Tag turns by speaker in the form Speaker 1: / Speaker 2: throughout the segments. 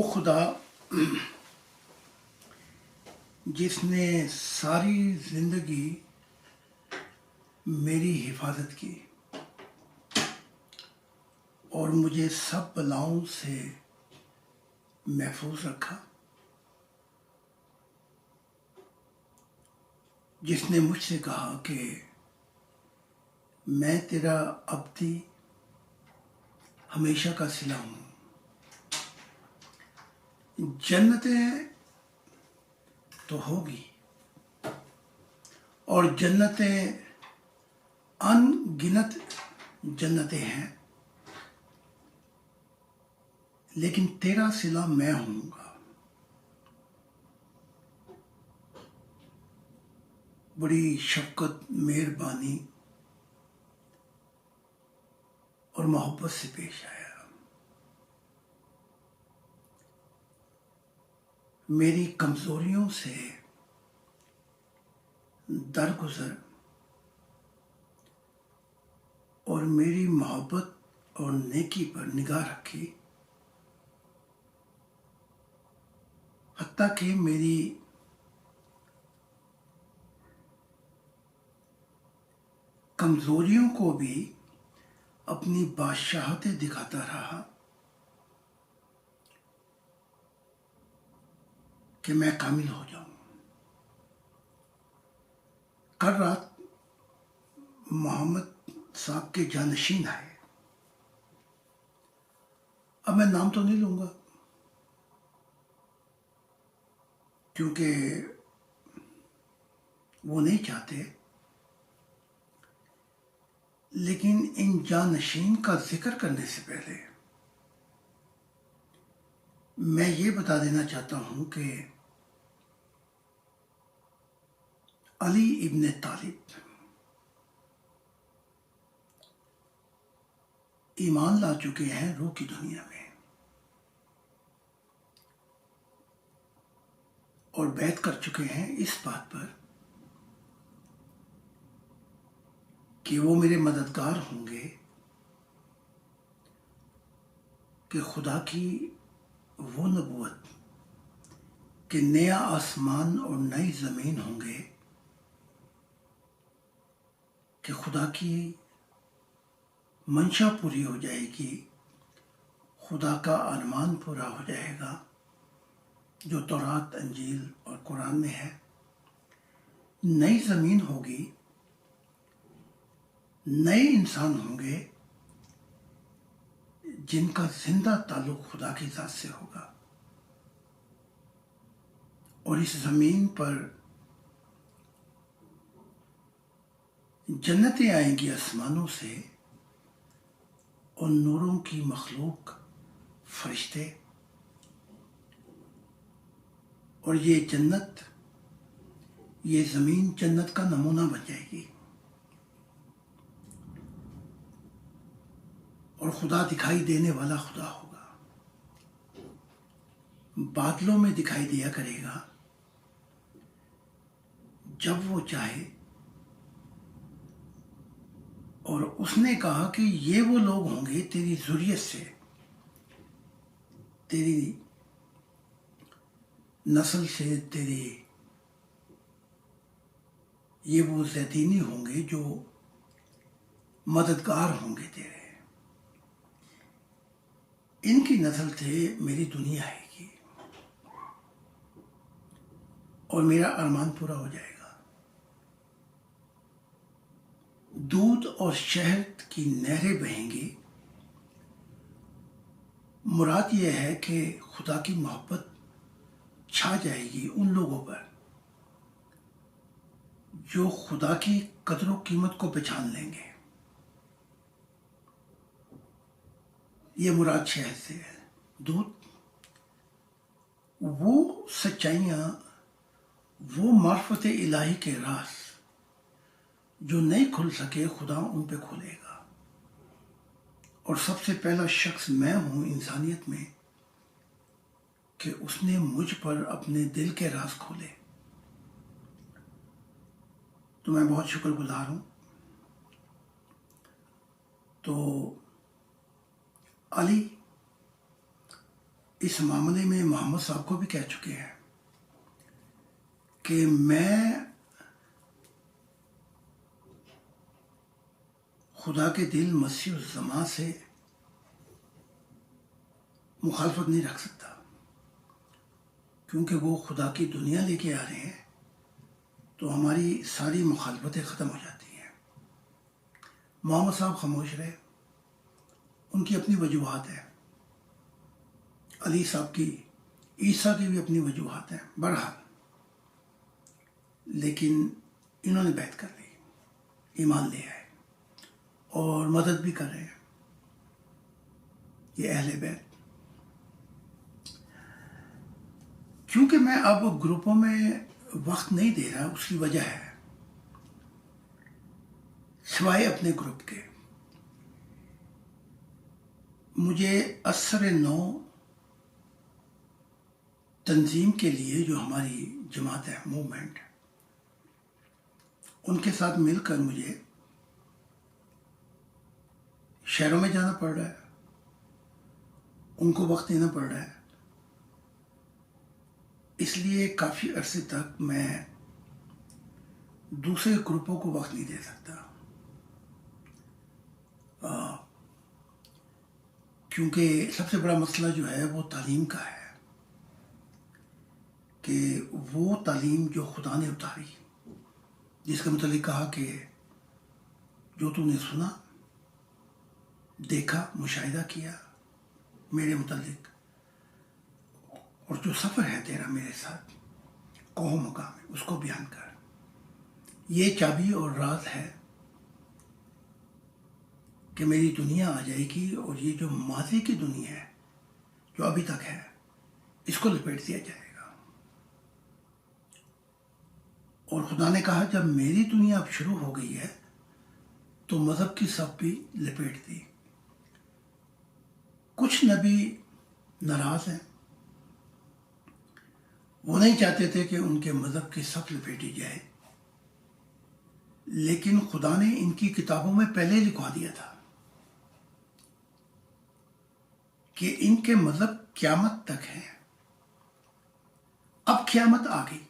Speaker 1: خدا جس نے ساری زندگی میری حفاظت کی اور مجھے سب بلاؤں سے محفوظ رکھا، جس نے مجھ سے کہا کہ میں تیرا ابدی ہمیشہ کا صلہ ہوں، جنتیں تو ہوگی اور جنتیں ان گنت جنتیں ہیں، لیکن تیرا صلہ میں ہوں گا۔ بڑی شفقت، مہربانی اور محبت سے پیش آیا۔ میری کمزوریوں سے درگزر اور میری محبت اور نیکی پر نگاہ رکھی، حتیٰ کہ میری کمزوریوں کو بھی اپنی بادشاہتیں دکھاتا رہا کہ میں کامل ہو جاؤں۔ کل رات محمد صاحب کے جانشین آئے، اب میں نام تو نہیں لوں گا کیونکہ وہ نہیں چاہتے، لیکن ان جانشین کا ذکر کرنے سے پہلے میں یہ بتا دینا چاہتا ہوں کہ علی ابن طالب ایمان لا چکے ہیں روح کی دنیا میں، اور بیعت کر چکے ہیں اس بات پر کہ وہ میرے مددگار ہوں گے، کہ خدا کی وہ نبوت کہ نیا آسمان اور نئی زمین ہوں گے، کہ خدا کی منشا پوری ہو جائے گی، خدا کا ارمان پورا ہو جائے گا جو تورات، انجیل اور قرآن میں ہے۔ نئی زمین ہوگی، نئے انسان ہوں گے جن کا زندہ تعلق خدا کی ذات سے ہوگا، اور اس زمین پر جنتیں آئیں گی آسمانوں سے، اور نوروں کی مخلوق، فرشتے، اور یہ جنت، یہ زمین جنت کا نمونہ بن جائے گی، اور خدا دکھائی دینے والا خدا ہوگا، بادلوں میں دکھائی دیا کرے گا جب وہ چاہے۔ اور اس نے کہا کہ یہ وہ لوگ ہوں گے تیری ذریت سے، تیری نسل سے، یہ وہ زیدینی ہوں گے جو مددگار ہوں گے تیرے، ان کی نسل سے میری دنیا آئے گی اور میرا ارمان پورا ہو جائے گا۔ دودھ اور شہد کی نہریں بہیں گی۔ مراد یہ ہے کہ خدا کی محبت چھا جائے گی ان لوگوں پر جو خدا کی قدر و قیمت کو پہچان لیں گے۔ یہ مراد شہد سے ہے۔ دودھ وہ سچائیاں، وہ معرفت الہی کے راز جو نہیں کھل سکے، خدا ان پہ کھولے گا، اور سب سے پہلا شخص میں ہوں انسانیت میں کہ اس نے مجھ پر اپنے دل کے راز کھولے۔ تو میں بہت شکر گزار ہوں۔ تو علی اس معاملے میں محمد صاحب کو بھی کہہ چکے ہیں کہ میں خدا کے دل مسیح الزمان سے مخالفت نہیں رکھ سکتا، کیونکہ وہ خدا کی دنیا لے کے آ رہے ہیں تو ہماری ساری مخالفتیں ختم ہو جاتی ہیں۔ محمد صاحب خاموش رہے، ان کی اپنی وجوہات ہیں، علی صاحب کی، عیسیٰ کی بھی اپنی وجوہات ہیں، بہرحال لیکن انہوں نے بیعت کر لی، ایمان لے آئے اور مدد بھی کر رہے ہیں یہ اہل بیت۔ کیونکہ میں اب گروپوں میں وقت نہیں دے رہا، اس کی وجہ ہے سوائے اپنے گروپ کے مجھے اثر نو تنظیم کے لیے جو ہماری جماعت ہے، موومنٹ، ان کے ساتھ مل کر مجھے شہروں میں جانا پڑ رہا ہے، ان کو وقت دینا پڑ رہا ہے، اس لیے کافی عرصے تک میں دوسرے گروپوں کو وقت نہیں دے سکتا، کیونکہ سب سے بڑا مسئلہ جو ہے وہ تعلیم کا ہے کہ وہ تعلیم جو خدا نے اتاری، جس کے متعلق کہا کہ جو تو نے سنا، دیکھا، مشاہدہ کیا میرے متعلق، اور جو سفر ہے تیرا میرے ساتھ قوم مقام ہے، اس کو بیان کر۔ یہ چابی اور راز ہے کہ میری دنیا آ جائے گی، اور یہ جو ماضی کی دنیا ہے جو ابھی تک ہے، اس کو لپیٹ دیا جائے گا۔ اور خدا نے کہا جب میری دنیا اب شروع ہو گئی ہے تو مذہب کی صف بھی لپیٹ دی۔ کچھ نبی ناراض ہیں، وہ نہیں چاہتے تھے کہ ان کے مذہب کی صف لپیٹی جائے، لیکن خدا نے ان کی کتابوں میں پہلے لکھوا دیا تھا کہ ان کے مذہب قیامت تک ہے۔ اب قیامت آ گئی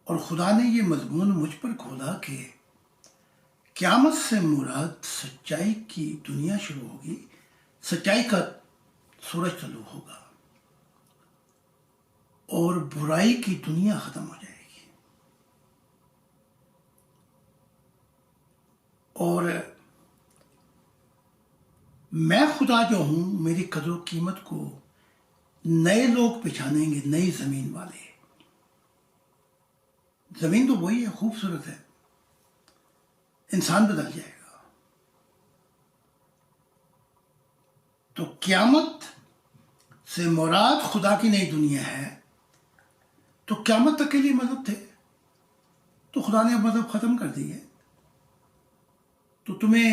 Speaker 1: اور خدا نے یہ مضمون مجھ پر کھولا کہ قیامت سے مراد سچائی کی دنیا شروع ہوگی، سچائی کا سورج طلوع ہوگا اور برائی کی دنیا ختم ہو جائے گی۔ اور میں خدا جو ہوں، میری قدر و قیمت کو نئے لوگ پہچانیں گے، نئی زمین والے۔ زمین تو وہی ہے، خوبصورت ہے، انسان بدل جائے گا۔ تو قیامت سے مراد خدا کی نئی دنیا ہے، تو قیامت تک کے لیے مذہب تھے تو خدا نے اب مذہب ختم کر دی ہے۔ تو تمہیں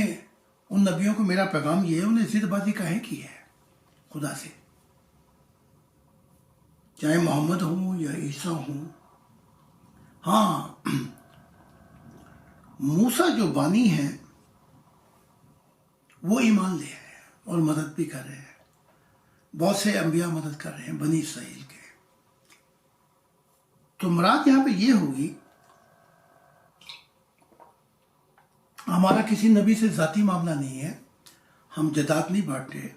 Speaker 1: ان نبیوں کو میرا پیغام یہ ہے، انہیں ضد بازی کاہے کی ہے خدا سے، چاہے محمد ہوں یا عیسیٰ ہوں۔ ہاں، موسیٰ جو بانی ہیں وہ ایمان لے آئے ہیں اور مدد بھی کر رہے ہیں، بہت سے انبیاء مدد کر رہے ہیں بنی اسرائیل کے۔ تو مراد یہاں پہ یہ ہوگی، ہمارا کسی نبی سے ذاتی معاملہ نہیں ہے، ہم جدات نہیں بانٹتے،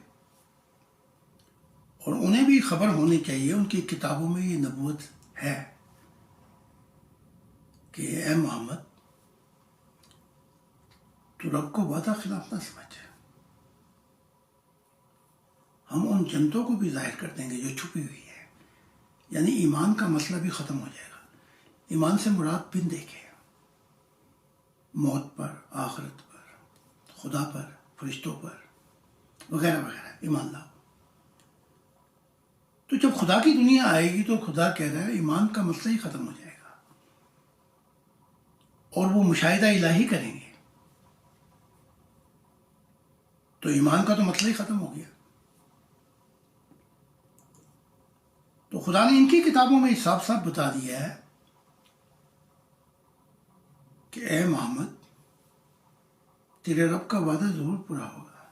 Speaker 1: اور انہیں بھی خبر ہونی چاہیے، ان کی کتابوں میں یہ نبوت ہے کہ اے محمد تو رب کو وعدہ خلاف نہ سمجھ، ہم ان جنتوں کو بھی ظاہر کر دیں گے جو چھپی ہوئی ہے، یعنی ایمان کا مسئلہ بھی ختم ہو جائے گا۔ ایمان سے مراد بن دیکھے، موت پر، آخرت پر، خدا پر، فرشتوں پر وغیرہ وغیرہ، ایمان لاؤ۔ تو جب خدا کی دنیا آئے گی تو خدا کہہ رہا ہے ایمان کا مسئلہ ہی ختم ہو جائے گا، اور وہ مشاہدہ الہی کریں گے، تو ایمان کا تو مسئلہ ہی ختم ہو گیا۔ تو خدا نے ان کی کتابوں میں صاف صاف بتا دیا ہے کہ اے محمد تیرے رب کا وعدہ ضرور پورا ہوگا،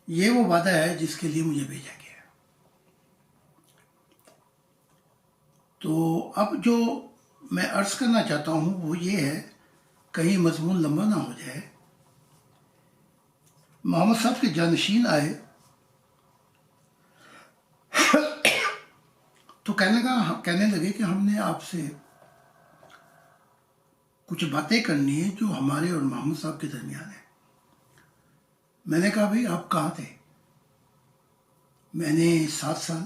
Speaker 1: یہ وہ وعدہ ہے جس کے لیے مجھے بھیجا گیا ہے۔ تو اب جو میں عرض کرنا چاہتا ہوں وہ یہ ہے، کہیں مضمون لمبا نہ ہو جائے۔ محمد صاحب کے جانشین آئے تو کہنے لگے کہ ہم نے آپ سے کچھ باتیں کرنی ہیں جو ہمارے اور محمد صاحب کے درمیان ہیں۔ میں نے کہا بھئی آپ کہاں تھے؟ میں نے 7 سال،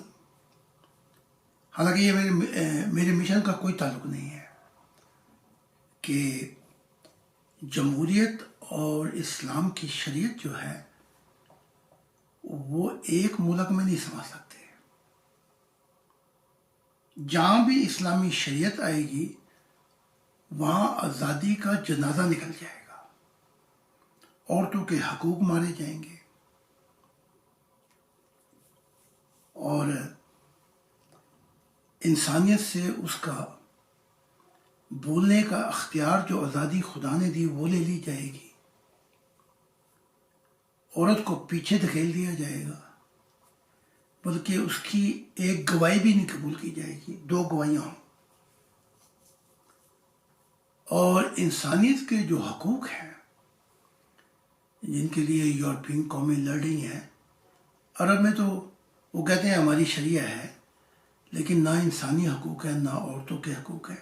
Speaker 1: حالانکہ یہ میرے مشن کا کوئی تعلق نہیں ہے کہ جمہوریت اور اسلام کی شریعت جو ہے وہ ایک ملک میں نہیں سما سکتے۔ جہاں بھی اسلامی شریعت آئے گی وہاں آزادی کا جنازہ نکل جائے گا، عورتوں کے حقوق مارے جائیں گے، اور انسانیت سے اس کا بولنے کا اختیار جو آزادی خدا نے دی وہ لے لی جائے گی، عورت کو پیچھے دھکیل دیا جائے گا، بلکہ اس کی ایک گواہی بھی نہیں قبول کی جائے گی، 2 گواہیاں ہوں۔ اور انسانیت کے جو حقوق ہیں جن کے لیے یورپین قومیں لڑ رہی ہیں، عرب میں تو وہ کہتے ہیں ہماری شریعہ ہے، لیکن نہ انسانی حقوق ہے، نہ عورتوں کے حقوق ہے،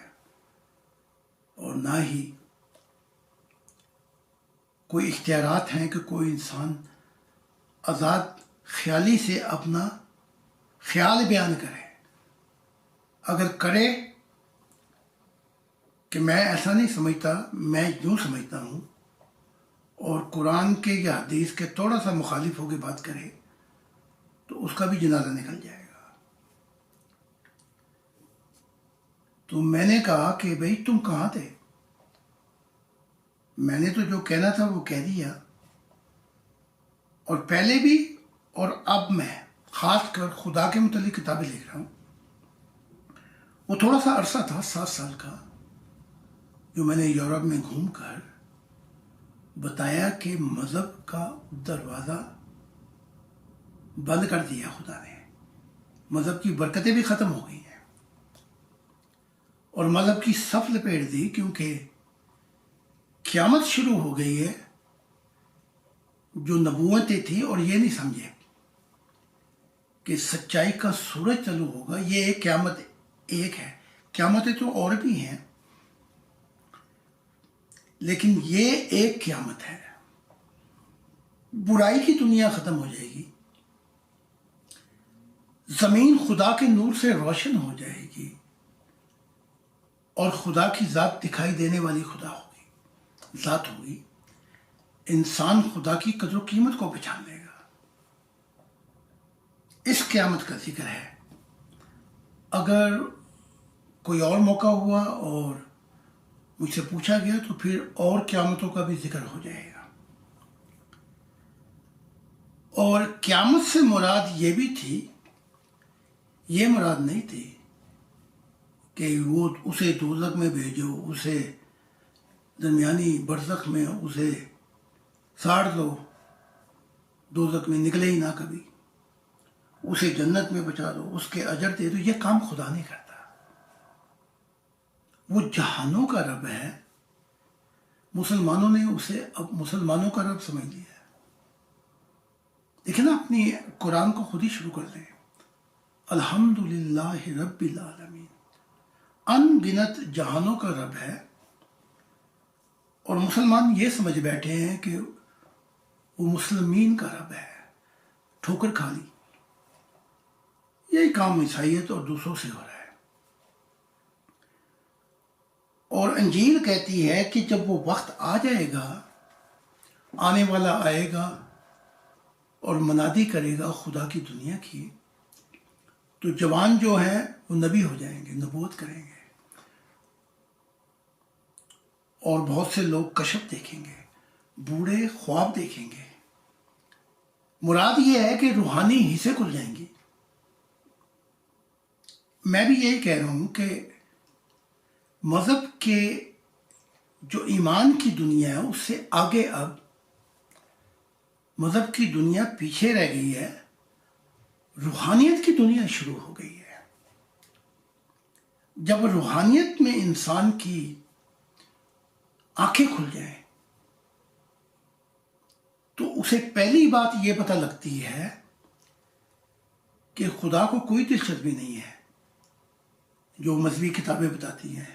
Speaker 1: اور نہ ہی کوئی اختیارات ہیں کہ کوئی انسان آزاد خیالی سے اپنا خیال بیان کرے۔ اگر کرے کہ میں ایسا نہیں سمجھتا، میں یوں سمجھتا ہوں، اور قرآن کے یا حدیث کے تھوڑا سا مخالف ہو کے بات کرے تو اس کا بھی جنازہ نکل جائے گا۔ تو میں نے کہا کہ بھئی تم کہاں تھے؟ میں نے تو جو کہنا تھا وہ کہہ دیا، اور پہلے بھی اور اب میں خاص کر خدا کے متعلق کتابیں لکھ رہا ہوں۔ وہ تھوڑا سا عرصہ تھا 7 سال کا، جو میں نے یورپ میں گھوم کر بتایا کہ مذہب کا دروازہ بند کر دیا خدا نے، مذہب کی برکتیں بھی ختم ہو گئی ہیں، اور مذہب کی صف لپیٹ دی، کیونکہ قیامت شروع ہو گئی ہے۔ جو نبوتیں تھیں اور یہ نہیں سمجھے کہ سچائی کا سورج طلوع ہوگا، یہ ایک قیامت ایک ہے، قیامتیں تو اور بھی ہیں، لیکن یہ ایک قیامت ہے۔ برائی کی دنیا ختم ہو جائے گی، زمین خدا کے نور سے روشن ہو جائے گی، اور خدا کی ذات دکھائی دینے والی خدا ہوگی، ذات ہوگی۔ انسان خدا کی قدر و قیمت کو پہچان لے گا۔ اس قیامت کا ذکر ہے۔ اگر کوئی اور موقع ہوا اور مجھ سے پوچھا گیا تو پھر اور قیامتوں کا بھی ذکر ہو جائے گا۔ اور قیامت سے مراد یہ بھی تھی، یہ مراد نہیں تھی کہ وہ اسے دوزخ میں بھیجو، اسے درمیانی برزخ میں اسے ساڑ دو، دوزخ میں نکلے ہی نہ کبھی، اسے جنت میں بچا دو، اس کے اجر دے دو۔ یہ کام خدا نہیں کرتا۔ وہ جہانوں کا رب ہے، مسلمانوں نے اسے اب مسلمانوں کا رب سمجھ لیا ہے۔ دیکھیں نا، اپنی قرآن کو خود ہی شروع کر دیں، الحمدللہ رب العالمین، ان گنت جہانوں کا رب ہے، اور مسلمان یہ سمجھ بیٹھے ہیں کہ وہ مسلمین کا رب ہے، ٹھوکر کھا لی۔ یہی کام عیسائیت اور دوسروں سے ہو رہا ہے۔ اور انجیل کہتی ہے کہ جب وہ وقت آ جائے گا، آنے والا آئے گا اور منادی کرے گا خدا کی دنیا کی، تو جوان جو ہیں وہ نبی ہو جائیں گے، نبوت کریں گے، اور بہت سے لوگ کشف دیکھیں گے، بوڑھے خواب دیکھیں گے۔ مراد یہ ہے کہ روحانی حصے کھل جائیں گی۔ میں بھی یہی کہہ رہا ہوں کہ مذہب کے جو ایمان کی دنیا ہے اس سے آگے اب مذہب کی دنیا پیچھے رہ گئی ہے، روحانیت کی دنیا شروع ہو گئی ہے۔ جب روحانیت میں انسان کی آنکھیں کھل جائیں تو اسے پہلی بات یہ پتہ لگتی ہے کہ خدا کو کوئی دلچسپی نہیں ہے جو مذہبی کتابیں بتاتی ہیں،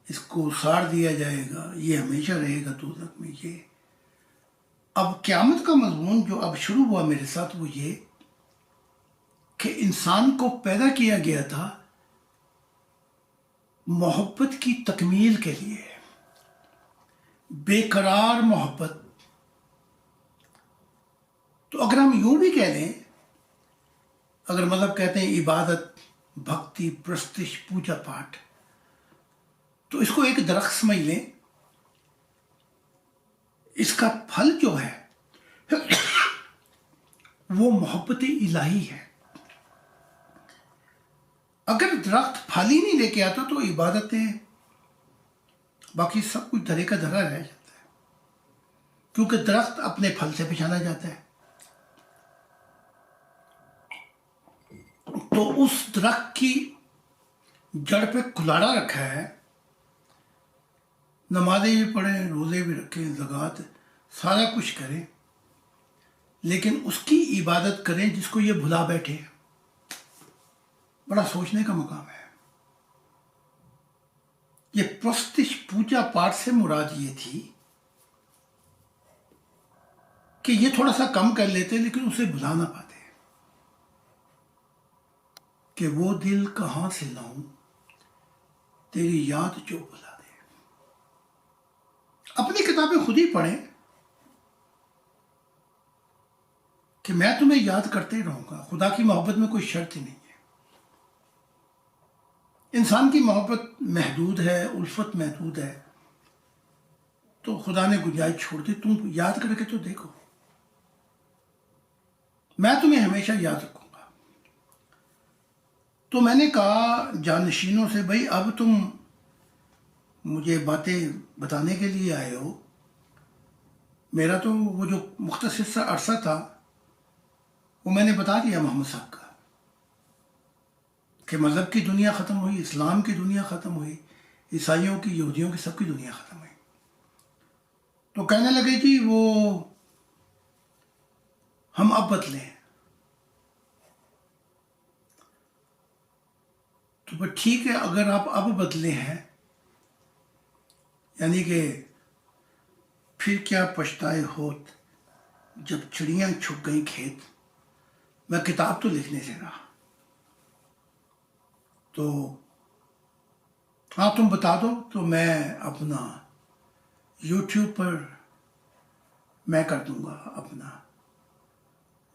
Speaker 1: اس کو ساڑ دیا جائے گا، یہ ہمیشہ رہے گا دوزخ میں۔ یہ اب قیامت کا مضمون جو اب شروع ہوا میرے ساتھ وہ یہ کہ انسان کو پیدا کیا گیا تھا محبت کی تکمیل کے لیے، بے قرار محبت۔ تو اگر ہم یوں بھی کہہ لیں، اگر مطلب کہتے ہیں عبادت، بھکتی، پرستش، پوجا پاٹ، تو اس کو ایک درخت سمجھ لیں، اس کا پھل جو ہے وہ محبت الہی ہے۔ اگر درخت پھل ہی نہیں لے کے آتا تو عبادتیں باقی سب کچھ دھرے کا دھرا رہ جاتا ہے، کیونکہ درخت اپنے پھل سے پہچانا جاتا ہے۔ تو اس درخت کی جڑ پہ کلاڑا رکھا ہے، نمازیں بھی پڑھیں، روزے بھی رکھیں، زکوٰۃ سارا کچھ کریں، لیکن اس کی عبادت کریں جس کو یہ بھلا بیٹھے۔ بڑا سوچنے کا مقام ہے۔ یہ پرستش، پوجا پاٹ سے مراد یہ تھی کہ یہ تھوڑا سا کم کر لیتے لیکن اسے بھلا نہ پاتے، کہ وہ دل کہاں سے لاؤں تیری یاد جو بھلا دے۔ اپنی کتابیں خود ہی پڑھیں کہ میں تمہیں یاد کرتے رہوں گا۔ خدا کی محبت میں کوئی شرط ہی نہیں ہے۔ انسان کی محبت محدود ہے، الفت محدود ہے، تو خدا نے گنجائش چھوڑ دی، تم یاد کر کے تو دیکھو، میں تمہیں ہمیشہ یاد رکھوں گا۔ تو میں نے کہا جانشینوں سے، بھائی اب تم مجھے باتیں بتانے کے لیے آئے ہو، میرا تو وہ جو مختصر سا عرصہ تھا وہ میں نے بتا دیا محمد صاحب کا، کہ مذہب کی دنیا ختم ہوئی، اسلام کی دنیا ختم ہوئی، عیسائیوں کی، یہودیوں کی، سب کی دنیا ختم ہوئی۔ تو کہنے لگے جی وہ ہم اب بدلیں۔ تو پھر ٹھیک ہے، اگر آپ اب بدلے ہیں، یعنی کہ پھر کیا پچھتائے ہوت جب چڑیاں چھپ گئیں کھیت، میں کتاب تو لکھنے سے رہا، تو ہاں تم بتا دو تو میں اپنا یوٹیوب پر میں کر دوں گا، اپنا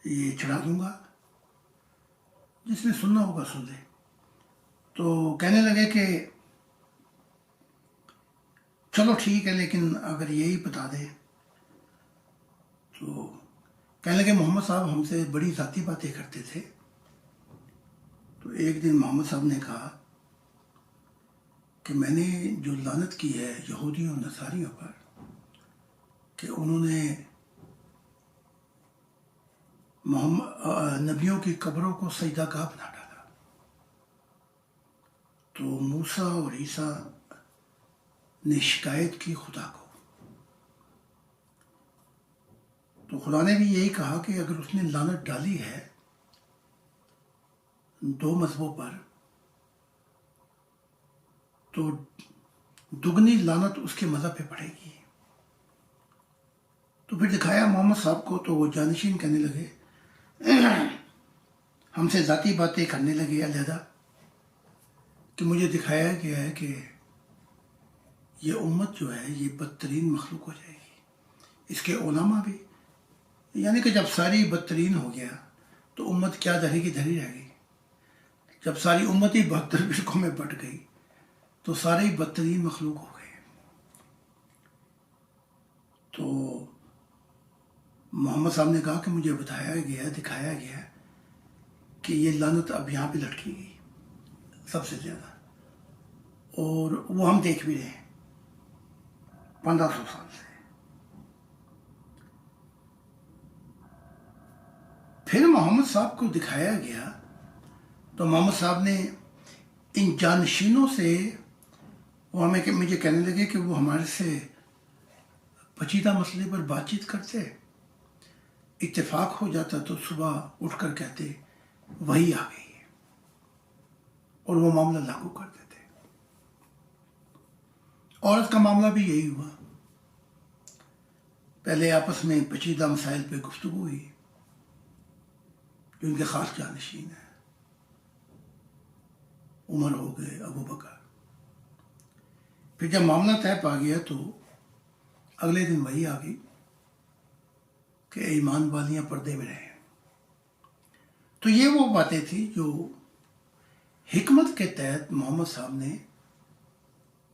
Speaker 1: یہ چڑھا دوں گا، جس نے سننا ہوگا سن لے۔ تو کہنے لگے کہ چلو ٹھیک ہے، لیکن اگر یہی بتا دے تو کہنے لگے محمد صاحب ہم سے بڑی ذاتی باتیں کرتے تھے۔ تو ایک دن محمد صاحب نے کہا کہ میں نے جو لعنت کی ہے یہودیوں اور نصاریوں پر کہ انہوں نے نبیوں کی قبروں کو سجدہ گاہ بنا ڈالا، تو موسیٰ اور عیسیٰ نے شکایت کی خدا کو، تو خدا نے بھی یہی کہا کہ اگر اس نے لعنت ڈالی ہے دو مذہبوں پر تو دگنی لعنت اس کے مذہب پہ پڑے گی۔ تو پھر دکھایا محمد صاحب کو، تو وہ جانشین کہنے لگے، ہم سے ذاتی باتیں کرنے لگے علیحدہ، کہ مجھے دکھایا گیا ہے کہ یہ امت جو ہے یہ بدترین مخلوق ہو جائے گی، اس کے علماء بھی، یعنی کہ جب ساری بدترین ہو گیا تو امت کیا دھری کی دھری رہ گئی۔ جب ساری امت ہی 72 فرقوں میں بٹ گئی تو سارے ہی بدترین مخلوق ہو گئے۔ تو محمد صاحب نے کہا کہ مجھے بتایا گیا، دکھایا گیا کہ یہ لعنت اب یہاں پہ لٹکی گئی سب سے زیادہ، اور وہ ہم دیکھ بھی رہے ہیں 1500 سال سے۔ پھر محمد صاحب کو دکھایا گیا تو محمد صاحب نے ان جانشینوں سے وہ مجھے کہنے لگے کہ وہ ہمارے سے پیچیدہ مسئلے پر بات چیت کرتے، اتفاق ہو جاتا تو صبح اٹھ کر کہتے وہی آ گئی ہے، اور وہ معاملہ لاگو کر دیتے۔ عورت کا معاملہ بھی یہی ہوا، پہلے آپس میں پیچیدہ مسائل پہ گفتگو ہوئی جو ان کے خاص جانشین ہیں، عمر ہو گئے، ابو بکر۔ پھر جب معاملہ طے پا گیا تو اگلے دن وہی آ گئی کہ ایمان والیاں پردے میں رہیں۔ تو یہ وہ باتیں تھیں جو حکمت کے تحت محمد صاحب نے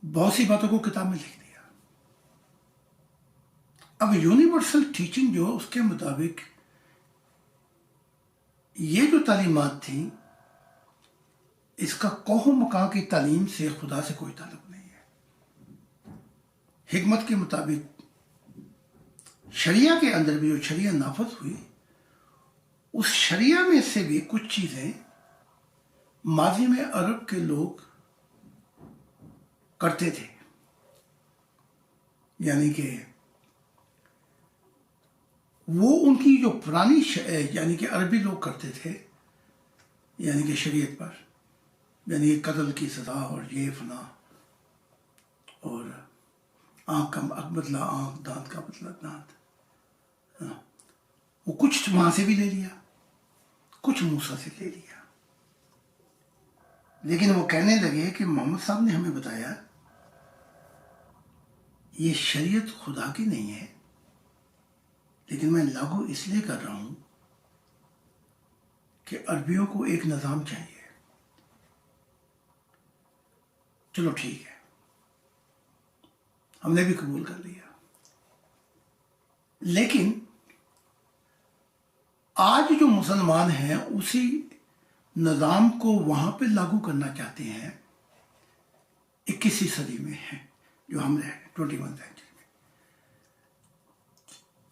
Speaker 1: بہت سی باتوں کو کتاب میں لکھ دیا۔ اب یونیورسل ٹیچنگ جو اس کے مطابق یہ جو تعلیمات تھیں، اس کا کوہ و مقام کی تعلیم سے خدا سے کوئی تعلق نہیں ہے۔ حکمت کے مطابق شریعہ کے اندر بھی جو شریعہ نافذ ہوئی، اس شریعہ میں سے بھی کچھ چیزیں ماضی میں عرب کے لوگ کرتے تھے، یعنی کہ وہ ان کی جو پرانی یعنی کہ عربی لوگ کرتے تھے، یعنی کہ شریعت پر، یعنی قتل کی سزا اور یہ فنا، اور آنکھ کا بدلہ آنکھ، دانت کا بدلہ دانت، وہ کچھ وہاں سے بھی لے لیا، کچھ موسیٰ سے لے لیا۔ لیکن وہ کہنے لگے کہ محمد صاحب نے ہمیں بتایا یہ شریعت خدا کی نہیں ہے، لیکن میں لاگو اس لیے کر رہا ہوں کہ عربیوں کو ایک نظام چاہیے۔ چلو ٹھیک ہے، ہم نے بھی قبول کر لیا۔ لیکن آج جو مسلمان ہیں اسی نظام کو وہاں پہ لاگو کرنا چاہتے ہیں، 21ویں صدی میں ہے جو ہم رہ ہیں، 21 سینچری میں،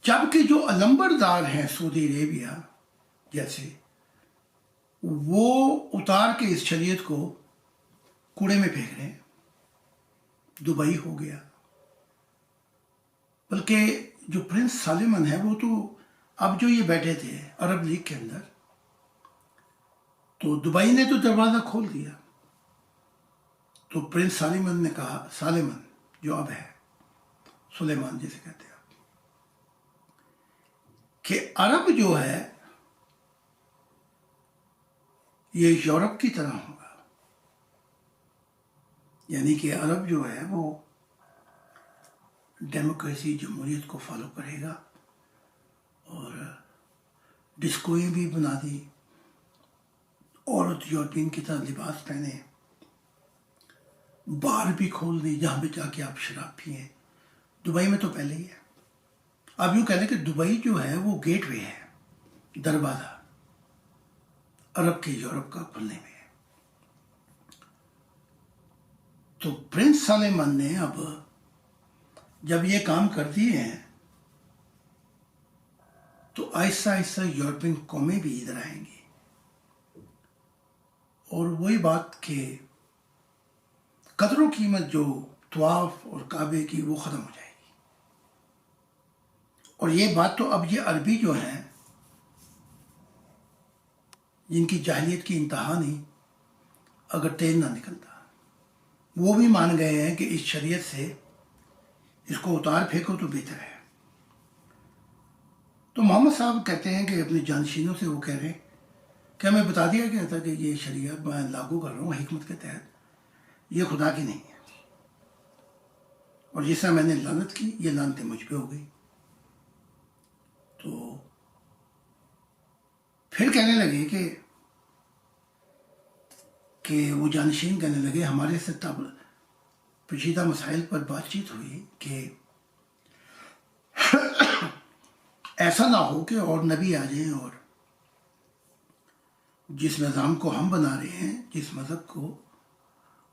Speaker 1: جبکہ جو علمبردار ہیں سعودی عربیہ جیسے، وہ اتار کے اس شریعت کو کوڑے میں پھینک رہے ہیں۔ دبئی ہو گیا، بلکہ جو پرنس سالمن ہے وہ تو اب جو یہ بیٹھے تھے عرب لیگ کے اندر، تو دبئی نے تو دروازہ کھول دیا۔ تو پرنس سالمن نے کہا، سالمن جو اب ہے، سلیمان جسے کہتے ہیں، کہ عرب جو ہے یہ یورپ کی طرح ہوگا، یعنی کہ عرب جو ہے وہ ڈیموکریسی، جمہوریت کو فالو کرے گا، اور ڈسکویں بھی بنا دی، عورت یورپین کی طرح لباس پہنے، بار بھی کھول دی جہاں پہ جا کے آپ شراب پئیں۔ دبئی میں تو پہلے ہی ہے۔ آپ یوں کہہ لیں کہ دبئی جو ہے وہ گیٹ وے ہے، دروازہ عرب کے یورپ کا کھلنے میں ہے۔ تو پرنس سلیمان نے اب جب یہ کام کر دیے ہیں تو آہستہ آہستہ یورپین قومیں بھی ادھر آئیں گی، اور وہی بات کہ قدر و قیمت جو طواف اور کعبے کی وہ ختم ہو جائے گی۔ اور یہ بات تو اب یہ عربی جو ہیں جن کی جاہلیت کی انتہا نہیں، اگر تیل نہ نکلتا، وہ بھی مان گئے ہیں کہ اس شریعت سے اس کو اتار پھینکو تو بہتر ہے۔ تو محمد صاحب کہتے ہیں کہ اپنے جانشینوں سے وہ کہہ رہے ہیں کہ ہمیں بتا دیا گیا تھا کہ یہ شریعت میں لاگو کر رہا ہوں حکمت کے تحت، یہ خدا کی نہیں ہے، اور جس طرح میں نے لعنت کی، یہ لعنتیں مجھ پہ ہو گئی۔ تو پھر کہنے لگے کہ وہ جانشین کہنے لگے، ہمارے سے تب پیچیدہ مسائل پر بات چیت ہوئی کہ ایسا نہ ہو کہ اور نبی آ جائیں اور جس نظام کو ہم بنا رہے ہیں، جس مذہب کو،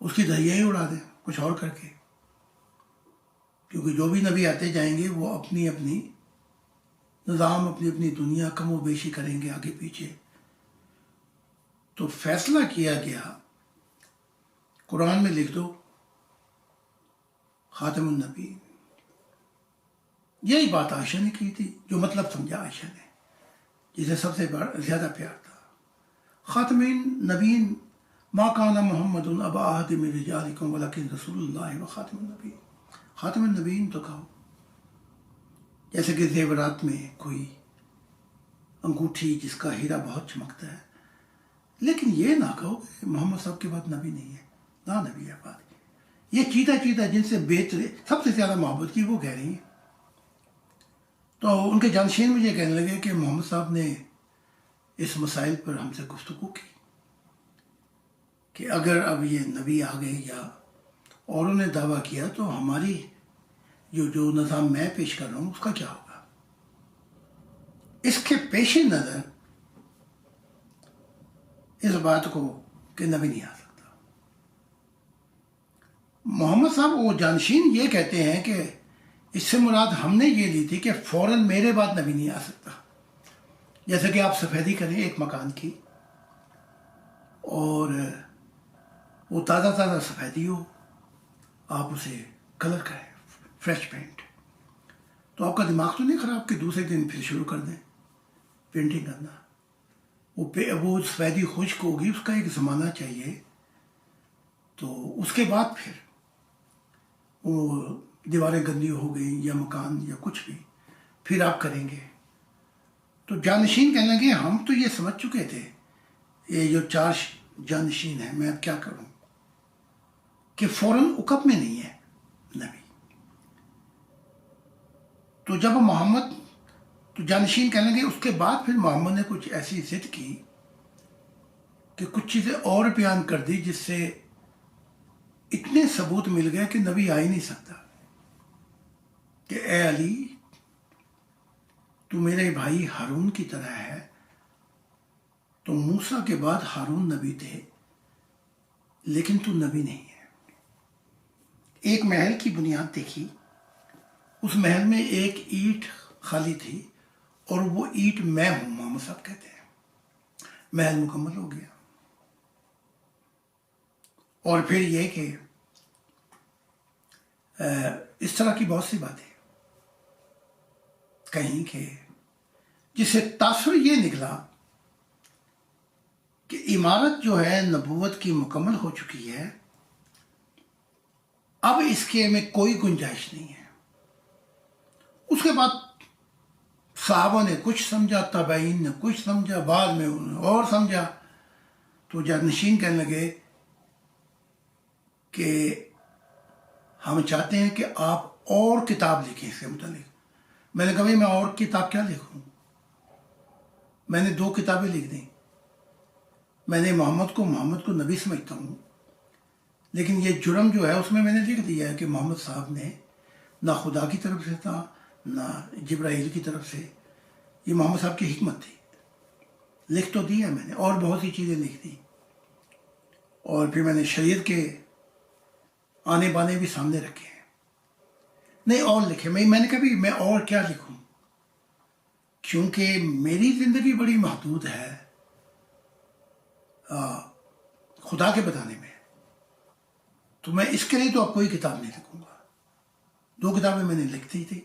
Speaker 1: اس کی دھجیاں ہی اڑا دیں کچھ اور کر کے، کیونکہ جو بھی نبی آتے جائیں گے وہ اپنی اپنی نظام اپنی اپنی دنیا کم و بیشی کریں گے آگے پیچھے. تو فیصلہ کیا گیا قرآن میں لکھ دو خاتم النبی. یہی بات عائشہ نے کی تھی، جو مطلب سمجھا عائشہ نے، جسے سب سے زیادہ پیار تھا. خاتم النبیین ما کان محمد ابا احد من رجالکم ولکن رسول اللہ و خاتم النبیین. خاتم النبیین تو کہو، جیسے کہ زیورات میں کوئی انگوٹھی جس کا ہیرا بہت چمکتا ہے، لیکن یہ نہ کہو کہ محمد صاحب کے بعد نبی نہیں ہے، نہ نبی ہے بات. یہ چیتا جن سے سب سے زیادہ محبت کی وہ کہہ رہی ہیں. تو ان کے جانشین مجھے کہنے لگے کہ محمد صاحب نے اس مسائل پر ہم سے گفتگو کی کہ اگر اب یہ نبی آ گئے یا اوروں نے دعویٰ کیا تو ہماری جو نظام میں پیش کر رہا ہوں اس کا کیا ہوگا. اس کے پیش نظر اس بات کو کہ نبی نہیں آ سکتا. محمد صاحب وہ جانشین یہ کہتے ہیں کہ اس سے مراد ہم نے یہ لی تھی کہ فوراً میرے بعد نبی نہیں آ سکتا. جیسے کہ آپ سفیدی کریں ایک مکان کی اور وہ تازہ سفیدی ہو، آپ اسے کلر کریں فریش پینٹ، تو آپ کا دماغ تو نہیں خراب کہ دوسرے دن پھر شروع کر دیں پینٹنگ کرنا. وہ سفیدی خشک ہوگی، اس کا ایک زمانہ چاہیے، تو اس کے بعد پھر وہ دیواریں گندی ہو گئیں یا مکان یا کچھ بھی پھر آپ کریں گے. تو جانشین کہنے لگے ہم تو یہ سمجھ چکے تھے، یہ جو 4 جانشین ہیں، میں اب کیا کروں کہ فوراً عقب میں نہیں ہے نبی. تو جب محمد، تو جانشین کہنے لگے اس کے بعد پھر محمد نے کچھ ایسی ضد کی کہ کچھ چیزیں اور بیان کر دی جس سے اتنے ثبوت مل گئے کہ نبی آ ہی نہیں سکتا. کہ اے علی، تو میرے بھائی ہارون کی طرح ہے. تو موسیٰ کے بعد ہارون نبی تھے، لیکن تو نبی نہیں ہے. ایک محل کی بنیاد دیکھی، اس محل میں ایک اینٹ خالی تھی اور وہ اینٹ میں ہوں، محمد صاحب کہتے ہیں. محل مکمل ہو گیا. اور پھر یہ کہ اس طرح کی بہت سی باتیں کہیں کہ جس سے تاثر یہ نکلا کہ عمارت جو ہے نبوت کی مکمل ہو چکی ہے، اب اس کے میں کوئی گنجائش نہیں ہے. اس کے بعد صحابہ نے کچھ سمجھا، تابعین نے کچھ سمجھا، بعد میں انہوں نے اور سمجھا. تو جانشین کہنے لگے کہ ہم چاہتے ہیں کہ آپ اور کتاب لکھیں اس کے متعلق. میں نے کہا بھائی میں اور کتاب کیا لکھوں، میں نے 2 کتابیں لکھ دیں. میں نے محمد کو نبی سمجھتا ہوں، لیکن یہ جرم جو ہے اس میں نے لکھ دیا ہے کہ محمد صاحب نے نہ خدا کی طرف سے تھا نہ جبرائیل کی طرف سے. یہ محمد صاحب کی حکمت تھی. لکھ تو دیا میں نے، اور بہت سی چیزیں لکھ دی. اور پھر میں نے شریعت کے آنے بانے بھی سامنے رکھے ہیں. نہیں اور لکھے، میں نے کہا بھی میں اور کیا لکھوں، کیونکہ میری زندگی بڑی محدود ہے خدا کے بتانے میں. تو میں اس کے لیے تو اب کوئی کتاب نہیں لکھوں گا. 2 کتابیں میں نے لکھ دی تھی.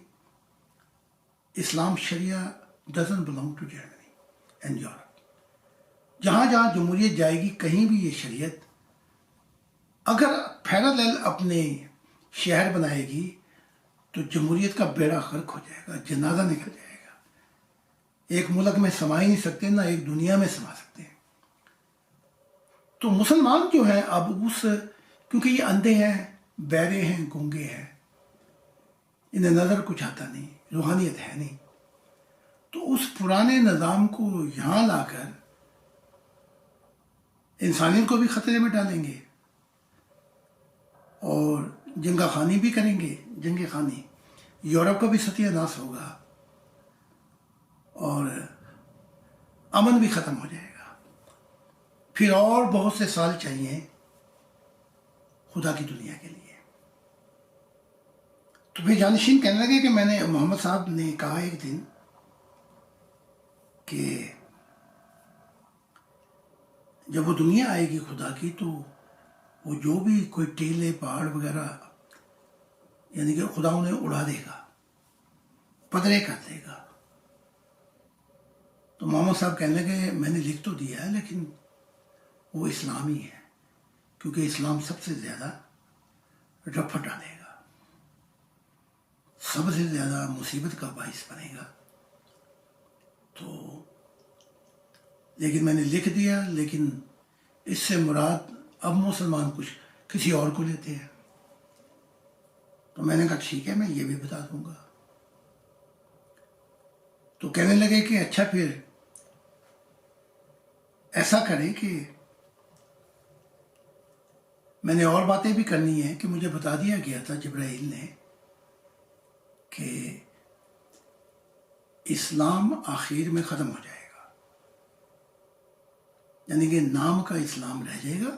Speaker 1: Islam sharia doesn't belong to Germany and Europe. جہاں جہاں جمہوریت جائے گی کہیں بھی یہ شریعت اگر پیرالل اپنے شہر بنائے گی تو جمہوریت کا بیڑا غرق ہو جائے گا، جنازہ نکل جائے گا. ایک ملک میں سما ہی نہیں سکتے، نہ ایک دنیا میں سما سکتے ہیں. تو مسلمان جو ہیں اب کیونکہ یہ اندھے ہیں، بہرے ہیں، گونگے ہیں، انہیں نظر کچھ آتا نہیں، روحانیت ہے نہیں. تو اس پرانے نظام کو یہاں لا کر انسانیت کو بھی خطرے میں ڈالیں گے اور جنگا خانی بھی کریں گے. جنگ خانی یورپ کا بھی ستیہ ناش ہوگا اور امن بھی ختم ہو جائے گا. پھر اور بہت سے سال چاہیے خدا کی دنیا کے لیے. تو پھر جانشین کہنے لگے کہ میں نے محمد صاحب نے کہا ایک دن کہ جب وہ دنیا آئے گی خدا کی تو وہ جو بھی کوئی ٹیلے پہاڑ وغیرہ یعنی کہ خدا انہیں اڑا دے گا، پدرے کر دے گا۔ تو محمد صاحب کہنے لگے میں نے لکھ تو دیا ہے لیکن وہ اسلام ہی ہے، کیونکہ اسلام سب سے زیادہ رفع ڈالے گا، سب سے زیادہ مصیبت کا باعث بنے گا۔ تو لیکن میں نے لکھ دیا، لیکن اس سے مراد اب مسلمان کچھ کسی اور کو لیتے ہیں۔ تو میں نے کہا ٹھیک ہے، میں یہ بھی بتا دوں گا۔ تو کہنے لگے کہ اچھا پھر ایسا کریں کہ میں نے اور باتیں بھی کرنی ہیں کہ مجھے بتا دیا گیا تھا جبرائیل نے کہ اسلام آخر میں ختم ہو جائے گا، یعنی کہ نام کا اسلام رہ جائے گا،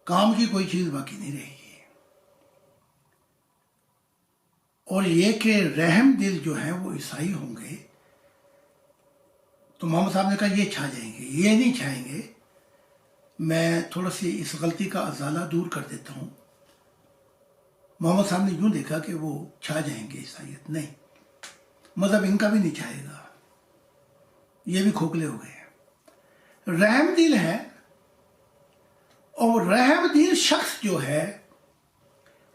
Speaker 1: کام کی کوئی چیز باقی نہیں رہے گی۔ اور یہ کہ رحم دل جو ہیں وہ عیسائی ہوں گے، تو محمد صاحب نے کہا یہ چھا جائیں گے، یہ نہیں چھائیں گے، میں تھوڑا سی اس غلطی کا ازالہ دور کر دیتا ہوں۔ محمد صاحب نے یوں دیکھا کہ وہ چھا جائیں گے عیسائیت، نہیں، مذہب ان کا بھی نہیں چھائے گا، یہ بھی کھوکھلے ہو گئے۔ رحم دل ہے، اور رحم دل شخص جو ہے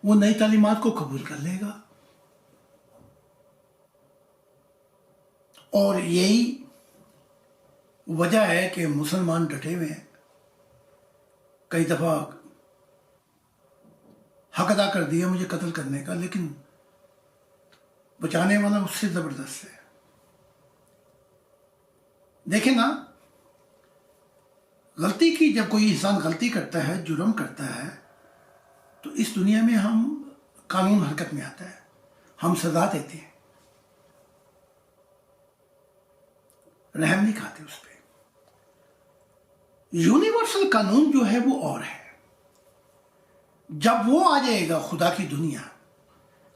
Speaker 1: وہ نئی تعلیمات کو قبول کر لے گا، اور یہی وجہ ہے کہ مسلمان ڈٹے ہوئے ہیں۔ کئی دفعہ حق ادا کر دیا مجھے قتل کرنے کا، لیکن بچانے والا اس سے زبردست ہے۔ دیکھیں نا، غلطی کی جب کوئی انسان غلطی کرتا ہے، جرم کرتا ہے، تو اس دنیا میں ہم قانون حرکت میں آتا ہے، ہم سزا دیتے ہیں، رحم نہیں کھاتے اس پہ۔ یونیورسل قانون جو ہے وہ اور ہے، جب وہ آ جائے گا خدا کی دنیا،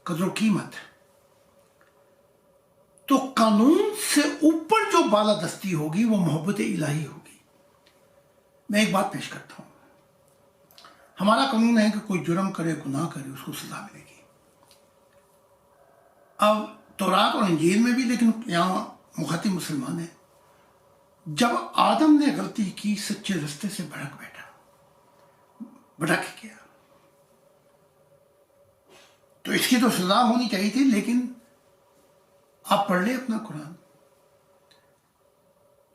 Speaker 1: قدر و قیمت، تو قانون سے اوپر جو بالادستی ہوگی وہ محبت الہی ہوگی۔ میں ایک بات پیش کرتا ہوں، ہمارا قانون ہے کہ کوئی جرم کرے، گناہ کرے، اس کو سزا ملے گی۔ اب تورات اور انجیل میں بھی، لیکن یہاں مخاطب مسلمان ہیں، جب آدم نے غلطی کی، سچے رستے سے بھٹک گیا، تو اس کی تو سزا ہونی چاہیے تھی، لیکن آپ پڑھ لیں اپنا قرآن،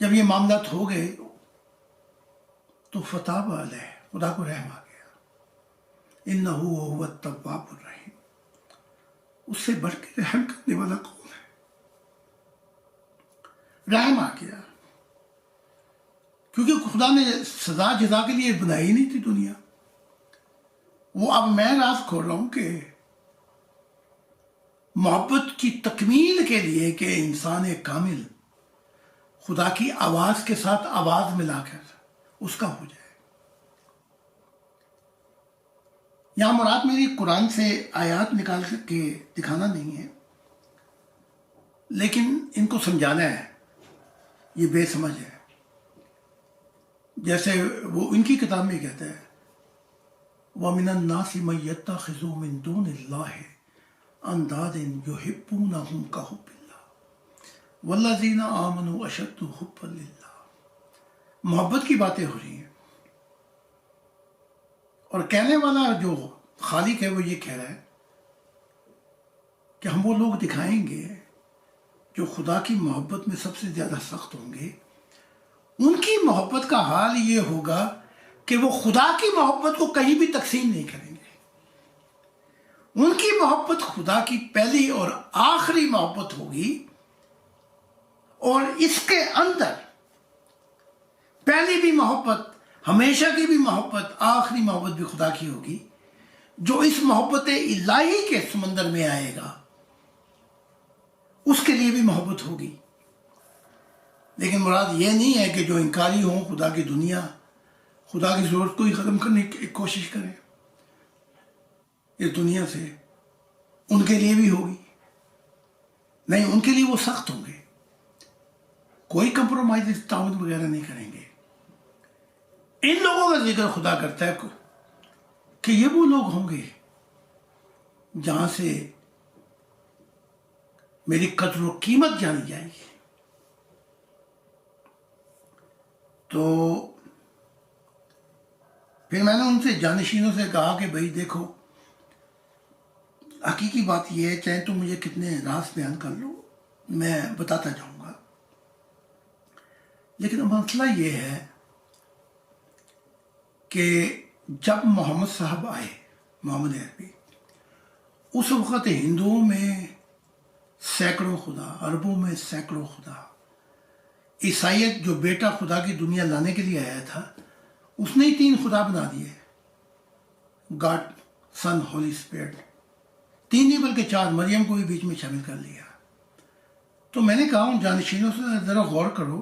Speaker 1: جب یہ معاملات ہو گئے تو فتاب علیہ، خدا کو رحم آ گیا، انہ هو التواب الرحیم، اس سے بڑھ کے رحم کرنے والا کون ہے؟ رحم آ گیا، کیونکہ خدا نے سزا جزا کے لیے بنائی نہیں تھی دنیا۔ وہ اب میں راز کھول رہا ہوں کہ محبت کی تکمیل کے لیے کہ انسان کامل خدا کی آواز کے ساتھ آواز ملا کر اس کا ہو جائے۔ یہاں مراد میری قرآن سے آیات نکال کے دکھانا نہیں ہے، لیکن ان کو سمجھانا ہے، یہ بے سمجھ ہے۔ جیسے وہ ان کی کتاب میں کہتا ہے وَمِنَ النَّاسِ مَن يَتَّخِذُ مِن دُونِ اللَّهِ أَندَادًا يُحِبُّونَهُمْ كَحُبِّ اللَّهِ وَالَّذِينَ آمَنُوا أَشَدُّ حُبًّا لِلَّهِ۔ محبت کی باتیں ہو رہی ہیں، اور کہنے والا جو خالق ہے وہ یہ کہہ رہا ہے کہ ہم وہ لوگ دکھائیں گے جو خدا کی محبت میں سب سے زیادہ سخت ہوں گے، ان کی محبت کا حال یہ ہوگا کہ وہ خدا کی محبت کو کہیں بھی تقسیم نہیں کریں گے۔ ان کی محبت خدا کی پہلی اور آخری محبت ہوگی، اور اس کے اندر پہلی بھی محبت، ہمیشہ کی بھی محبت، آخری محبت بھی خدا کی ہوگی۔ جو اس محبت الہی کے سمندر میں آئے گا اس کے لیے بھی محبت ہوگی، لیکن مراد یہ نہیں ہے کہ جو انکاری ہوں خدا کی دنیا، خدا کی ضرورت کو ہی ختم کرنے کی کوشش کریں، اس دنیا سے ان کے لیے بھی ہوگی۔ نہیں، ان کے لیے وہ سخت ہوں گے، کوئی کمپرومائز تعاون وغیرہ نہیں کریں گے۔ ان لوگوں کا ذکر خدا کرتا ہے کہ یہ وہ لوگ ہوں گے جہاں سے میری قدر و قیمت جانی جائے گی۔ تو پھر میں نے ان سے جانشینوں سے کہا کہ بھائی دیکھو، حقیقی بات یہ ہے، چاہے تم مجھے کتنے راز بیان کر لو، میں بتاتا جاؤں گا، لیکن مسئلہ یہ ہے کہ جب محمد صاحب آئے، محمد عربی، اس وقت ہندوؤں میں سینکڑوں خدا، عربوں میں سینکڑوں خدا، عیسائیت جو بیٹا خدا کی دنیا لانے کے لیے آیا تھا اس نے ہی 3 خدا بنا دیے، گاڈ، سن، ہولی اسپرٹ، 3 نہیں بلکہ 4، مریم کو بھی بیچ میں شامل کر لیا۔ تو میں نے کہا ان جانشینوں سے ذرا غور کرو،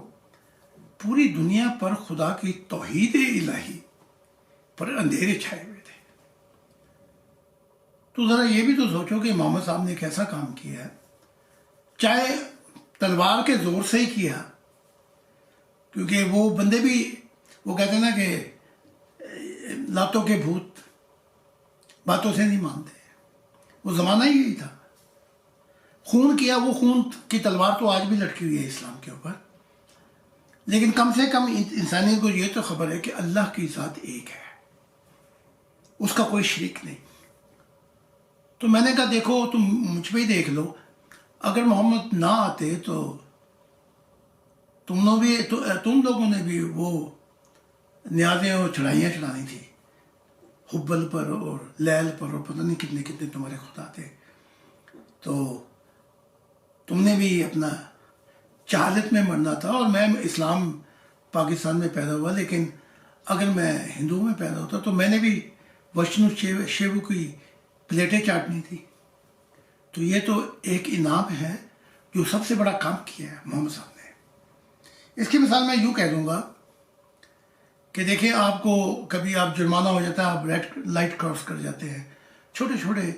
Speaker 1: پوری دنیا پر خدا کی توحید الہی پر اندھیرے چھائے ہوئے تھے، تو ذرا یہ بھی تو سوچو کہ محمد صاحب نے ایک ایسا کام کیا ہے، چاہے تلوار کے زور سے ہی کیا، کیونکہ وہ بندے بھی، وہ کہتے ہیں نا کہ لاتوں کے بھوت باتوں سے نہیں مانتے، وہ زمانہ ہی یہی تھا، خون کیا، وہ خون کی تلوار تو آج بھی لٹکی ہوئی ہے اسلام کے اوپر، لیکن کم سے کم انسانیت کو یہ تو خبر ہے کہ اللہ کی ذات ایک ہے، اس کا کوئی شریک نہیں۔ تو میں نے کہا دیکھو، تم مجھ پہ ہی دیکھ لو، اگر محمد نہ آتے تو تم لوگوں نے بھی وہ نیازیں اور چڑھائیاں چڑھانی تھی، حبل پر اور لیل پر، اور پتہ نہیں کتنے کتنے تمہارے خدا تھے، تو تم نے بھی اپنا جہالت میں مرنا تھا، اور میں اسلام پاکستان میں پیدا ہوا، لیکن اگر میں ہندو میں پیدا ہوتا تو میں نے بھی وشنو شیو کی پلیٹیں چاٹنی تھی۔ تو یہ تو ایک انعام ہے جو سب سے بڑا کام کیا ہے محمد صاحب نے۔ اس کی مثال میں یوں کہہ دوں گا کہ دیکھیں، آپ کو کبھی آپ جرمانہ ہو جاتا ہے، آپ ریڈ لائٹ کراس کر جاتے ہیں، چھوٹے چھوٹے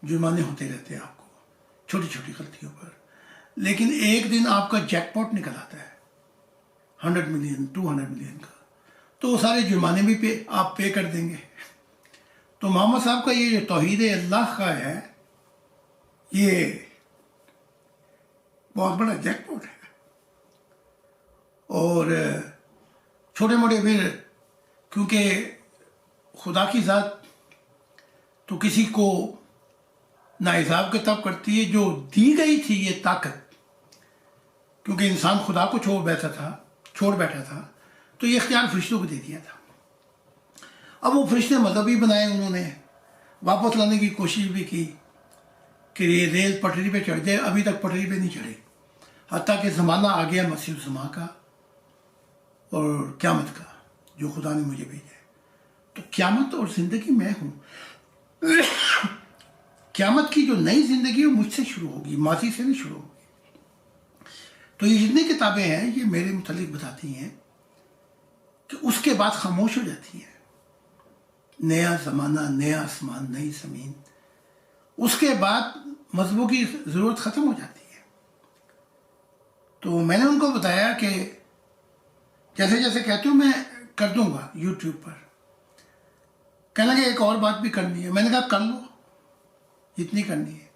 Speaker 1: جرمانے ہوتے رہتے ہیں آپ کو، چھوٹی چھوٹی غلطیوں پر، لیکن ایک دن آپ کا جیک پاٹ نکل آتا ہے 100 ملین 200 ملین کا، تو وہ سارے جرمانے بھی آپ پے کر دیں گے۔ تو محمد صاحب کا یہ جو توحید اللہ کا ہے، یہ بہت بڑا جیک پاٹ ہے، اور چھوٹے موٹے پھر، کیونکہ خدا کی ذات تو کسی کو ناحساب کے تب کرتی ہے، جو دی گئی تھی یہ طاقت، کیونکہ انسان خدا کو چھوڑ بیٹھا تھا تو یہ اختیار فرشتوں کو دے دیا تھا۔ اب وہ فرشتے مذہبی بنائے، انہوں نے واپس لانے کی کوشش بھی کی کہ یہ ریل پٹری پہ چڑھ جائے، ابھی تک پٹری پہ نہیں چڑھے، حتیٰ کہ زمانہ آ گیا مسیح الزما کا اور قیامت کا، جو خدا نے مجھے بھیجا ہے۔ تو قیامت اور زندگی میں ہوں، قیامت کی جو نئی زندگی ہے وہ مجھ سے شروع ہوگی، ماضی سے نہیں شروع ہوگی۔ تو یہ جتنی کتابیں ہیں یہ میرے متعلق بتاتی ہیں کہ اس کے بعد خاموش ہو جاتی ہے، نیا زمانہ، نیا آسمان، نئی زمین، اس کے بعد مذہبوں کی ضرورت ختم ہو جاتی ہے۔ تو میں نے ان کو بتایا کہ جیسے جیسے کہتے ہوں میں کر دوں گا یوٹیوب پر، کہنے لگے ایک اور بات بھی کرنی ہے، میں نے کہا کر لو جتنی کرنی ہے۔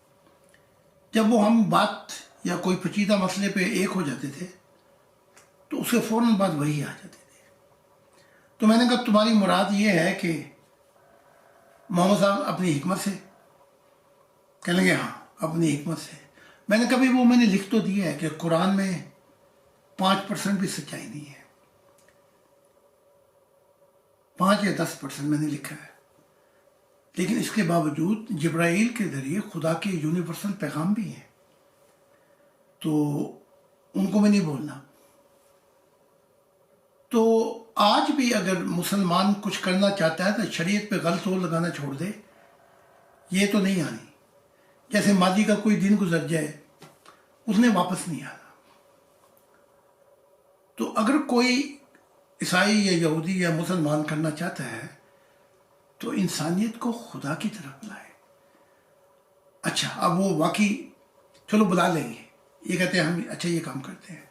Speaker 1: جب وہ ہم بات یا کوئی پیچیدہ مسئلے پہ ایک ہو جاتے تھے تو اس کے فوراً بعد وہی آ جاتے تھے۔ تو میں نے کہا تمہاری مراد یہ ہے کہ محمد صاحب اپنی حکمت سے؟ کہنے لگے ہاں اپنی حکمت سے۔ میں نے کبھی وہ میں نے لکھ تو دیا ہے کہ قرآن میں 5% بھی سچائی نہیں ہے، 5 یا 10% میں نے لکھا ہے، لیکن اس کے باوجود جبرائیل کے ذریعے خدا کے یونیورسل پیغام بھی ہیں، تو ان کو میں نہیں بولنا۔ تو آج بھی اگر مسلمان کچھ کرنا چاہتا ہے تو شریعت پہ غلط ہو لگانا چھوڑ دے، یہ تو نہیں آنی۔ جیسے ماضی کا کوئی دن گزر جائے اس نے واپس نہیں آنا۔ تو اگر کوئی عیسائی یا یہودی یا مسلمان کرنا چاہتا ہے تو انسانیت کو خدا کی طرف بلائے۔ اچھا اب وہ واقعی چلو بلا لیں گے، یہ کہتے ہیں ہم اچھا یہ کام کرتے ہیں.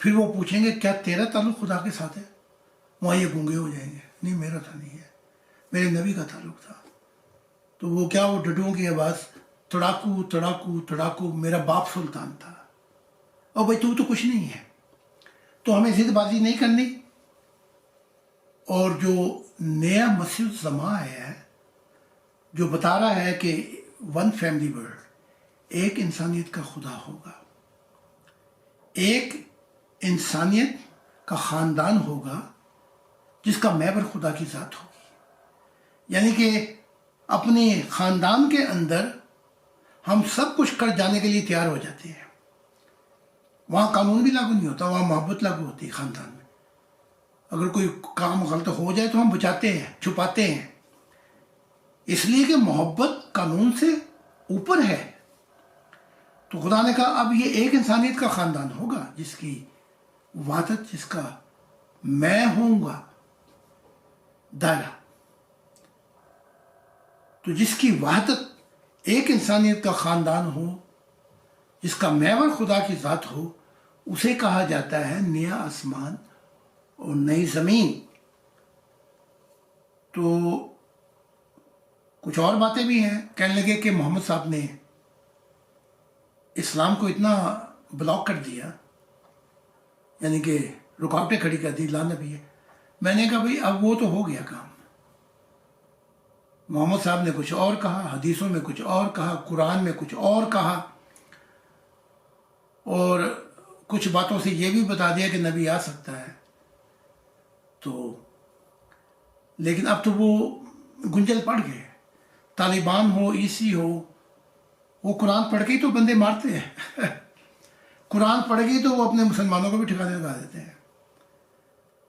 Speaker 1: پھر وہ پوچھیں گے کیا تیرا تعلق خدا کے ساتھ ہے؟ وہاں یہ گونگے ہو جائیں گے, نہیں میرا تو نہیں ہے, میرے نبی کا تعلق تھا. تو وہ کیا, وہ ڈڈوں کی آواز, تڑاکو تڑاکو تڑاکو, میرا باپ سلطان تھا. اور بھائی تو کچھ نہیں ہے. تو ہمیں ضد بازی نہیں کرنی. اور جو نیا مسیح الزماں ہے جو بتا رہا ہے کہ ون فیملی ورلڈ, ایک انسانیت کا خدا ہوگا, ایک انسانیت کا خاندان ہوگا جس کا محور خدا کی ذات ہوگی. یعنی کہ اپنے خاندان کے اندر ہم سب کچھ کر جانے کے لیے تیار ہو جاتے ہیں. وہاں قانون بھی لاگو نہیں ہوتا, وہاں محبت لاگو ہوتی ہے خاندان میں. اگر کوئی کام غلط ہو جائے تو ہم بچاتے ہیں, چھپاتے ہیں, اس لیے کہ محبت قانون سے اوپر ہے. تو خدا نے کہا اب یہ ایک انسانیت کا خاندان ہوگا جس کی وحدت, جس کا میں ہوں گا دائرہ. تو جس کی وحدت ایک انسانیت کا خاندان ہو, جس کا محور خدا کی ذات ہو, اسے کہا جاتا ہے نیا آسمان اور نئی زمین. تو کچھ اور باتیں بھی ہیں. کہنے لگے کہ محمد صاحب نے اسلام کو اتنا بلاک کر دیا, یعنی کہ رکاوٹیں کھڑی کر دی, لا نبی ہے. میں نے کہا بھئی اب وہ تو ہو گیا کام. محمد صاحب نے کچھ اور کہا, حدیثوں میں کچھ اور کہا, قرآن میں کچھ اور کہا, اور کچھ باتوں سے یہ بھی بتا دیا کہ نبی آ سکتا ہے. تو لیکن اب تو وہ گنجل پڑ گئے. طالبان ہو, عیسی ہو, وہ قرآن پڑھ کے ہی تو بندے مارتے ہیں. قرآن پڑھ کے ہی تو وہ اپنے مسلمانوں کو بھی ٹھکانے لگا دیتے ہیں.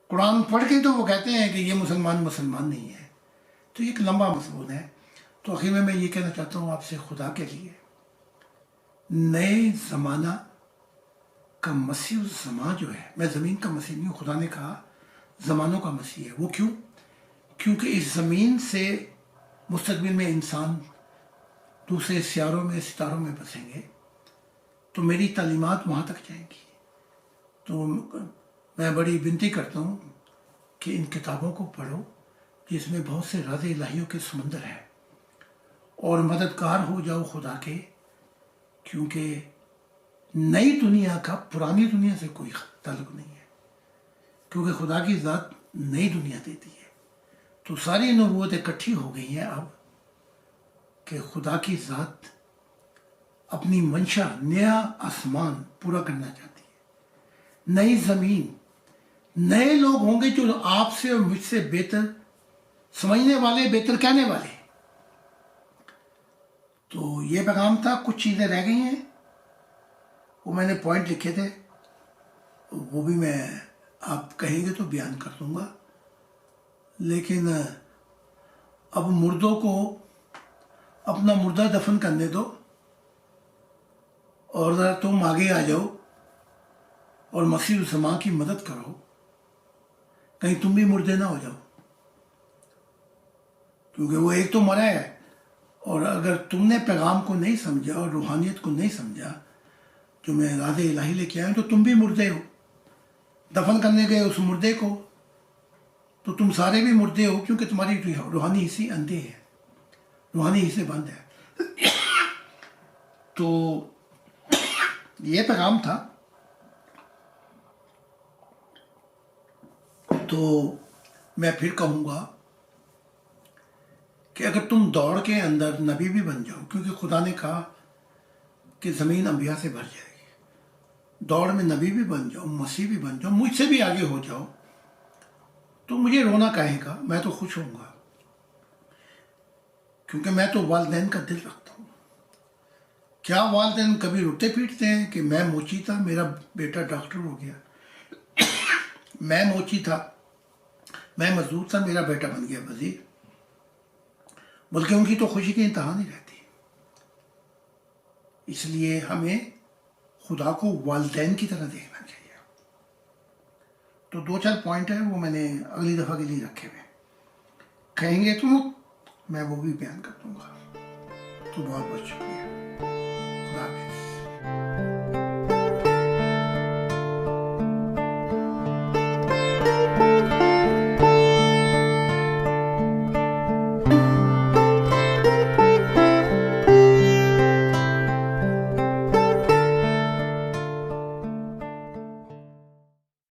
Speaker 1: قرآن پڑھ کے ہی تو وہ کہتے ہیں کہ یہ مسلمان نہیں ہے. تو یہ ایک لمبا مضمون ہے. تو آخر میں یہ کہنا چاہتا ہوں آپ سے, خدا کے لیے نئے زمانہ کا مسیح الزماں جو ہے, میں زمین کا مسیح نہیں ہوں, خدا نے کہا زمانوں کا مسیح ہے. وہ کیوں؟ کیونکہ اس زمین سے مستقبل میں انسان دوسرے سیاروں میں, ستاروں میں بسیں گے, تو میری تعلیمات وہاں تک جائیں گی. تو میں بڑی ونتی کرتا ہوں کہ ان کتابوں کو پڑھو جس میں بہت سے راز الہیوں کے سمندر ہیں, اور مددگار ہو جاؤ خدا کے, کیونکہ نئی دنیا کا پرانی دنیا سے کوئی تعلق نہیں ہے, کیونکہ خدا کی ذات نئی دنیا دیتی ہے. تو ساری نبوتیں اکٹھی ہو گئی ہیں اب کہ خدا کی ذات اپنی منشا نیا آسمان پورا کرنا چاہتی ہے, نئی زمین, نئے لوگ ہوں گے جو آپ سے اور مجھ سے بہتر سمجھنے والے, بہتر کہنے والے. تو یہ پیغام تھا. کچھ چیزیں رہ گئی ہیں, وہ میں نے پوائنٹ لکھے تھے, وہ بھی میں آپ کہیں گے تو بیان کر دوں گا. لیکن اب مردوں کو اپنا مردہ دفن کرنے دو, اور ذرا تم آگے آ جاؤ اور مسیح الزماں کی مدد کرو, کہیں تم بھی مردے نہ ہو جاؤ. کیونکہ وہ ایک تو مرا ہے, اور اگر تم نے پیغام کو نہیں سمجھا اور روحانیت کو نہیں سمجھا جو میں راز الہی لے کے آیا ہوں, تو تم بھی مردے ہو. دفن کرنے گئے اس مردے کو تو تم سارے بھی مردے ہو, کیونکہ تمہاری روحانی حصے اندھے ہے, روحانی حصے بند ہے. تو یہ پیغام تھا. تو میں پھر کہوں گا کہ اگر تم دوڑ کے اندر نبی بھی بن جاؤ, کیونکہ خدا نے کہا کہ زمین انبیاء سے بھر جائے گی, دوڑ میں نبی بھی بن جاؤ, مسیح بھی بن جاؤ, مجھ سے بھی آگے ہو جاؤ, تو مجھے رونا کہے گا, میں تو خوش ہوں گا, کیونکہ میں تو والدین کا دل رکھتا ہوں. کیا والدین کبھی روتے پیٹتے ہیں کہ میں موچی تھا, میرا بیٹا ڈاکٹر ہو گیا, میں موچی تھا, میں مزدور تھا, میرا بیٹا بن گیا وزیر. بلکہ ان کی تو خوشی کی انتہا نہیں رہتی. اس لیے ہمیں خدا کو والدین کی طرح دیکھنا چاہیے. تو 2-4 پوائنٹ ہیں, وہ میں نے اگلی دفعہ کے لیے رکھے ہوئے, کہیں گے تو میں وہ بھی بیان کر دوں گا. تو بہت بہت شکریہ.